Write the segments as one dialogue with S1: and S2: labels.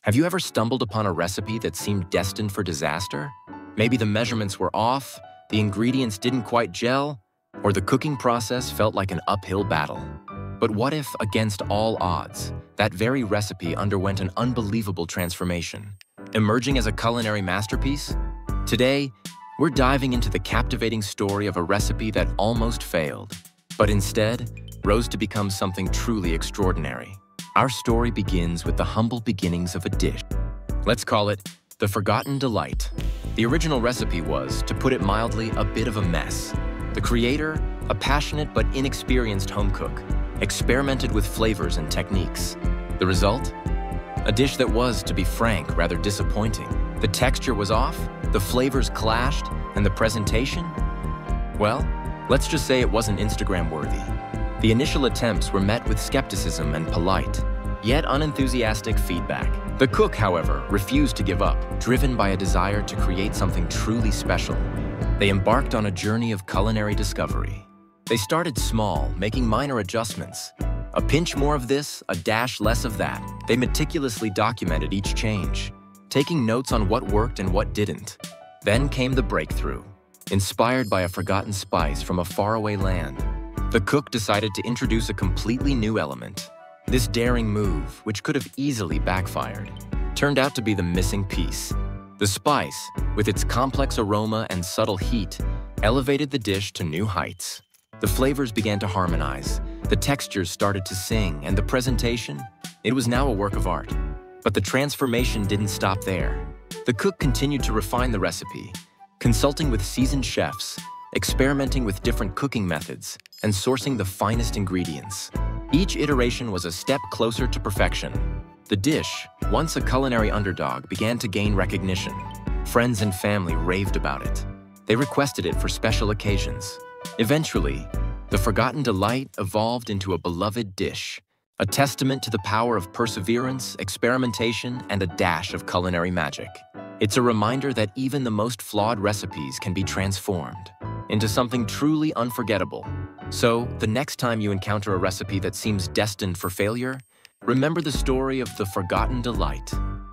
S1: Have you ever stumbled upon a recipe that seemed destined for disaster? Maybe the measurements were off, the ingredients didn't quite gel, or the cooking process felt like an uphill battle. But what if, against all odds, that very recipe underwent an unbelievable transformation, emerging as a culinary masterpiece? Today, we're diving into the captivating story of a recipe that almost failed, but instead rose to become something truly extraordinary. Our story begins with the humble beginnings of a dish. Let's call it the Forgotten Delight. The original recipe was, to put it mildly, a bit of a mess. The creator, a passionate but inexperienced home cook, experimented with flavors and techniques. The result? A dish that was, to be frank, rather disappointing. The texture was off, the flavors clashed, and the presentation? Well, let's just say it wasn't Instagram-worthy. The initial attempts were met with skepticism and polite, yet unenthusiastic feedback. The cook, however, refused to give up, driven by a desire to create something truly special. They embarked on a journey of culinary discovery. They started small, making minor adjustments. A pinch more of this, a dash less of that. They meticulously documented each change, taking notes on what worked and what didn't. Then came the breakthrough. Inspired by a forgotten spice from a faraway land, the cook decided to introduce a completely new element. This daring move, which could have easily backfired, turned out to be the missing piece. The spice, with its complex aroma and subtle heat, elevated the dish to new heights. The flavors began to harmonize, the textures started to sing, and the presentation? It was now a work of art. But the transformation didn't stop there. The cook continued to refine the recipe, consulting with seasoned chefs, experimenting with different cooking methods, and sourcing the finest ingredients. Each iteration was a step closer to perfection. The dish, once a culinary underdog, began to gain recognition. Friends and family raved about it. They requested it for special occasions. Eventually, the Forgotten Delight evolved into a beloved dish, a testament to the power of perseverance, experimentation, and a dash of culinary magic. It's a reminder that even the most flawed recipes can be transformed into something truly unforgettable. So, the next time you encounter a recipe that seems destined for failure, remember the story of the Forgotten Delight.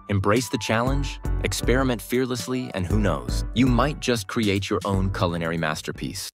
S1: Embrace the challenge, experiment fearlessly, and who knows, you might just create your own culinary masterpiece.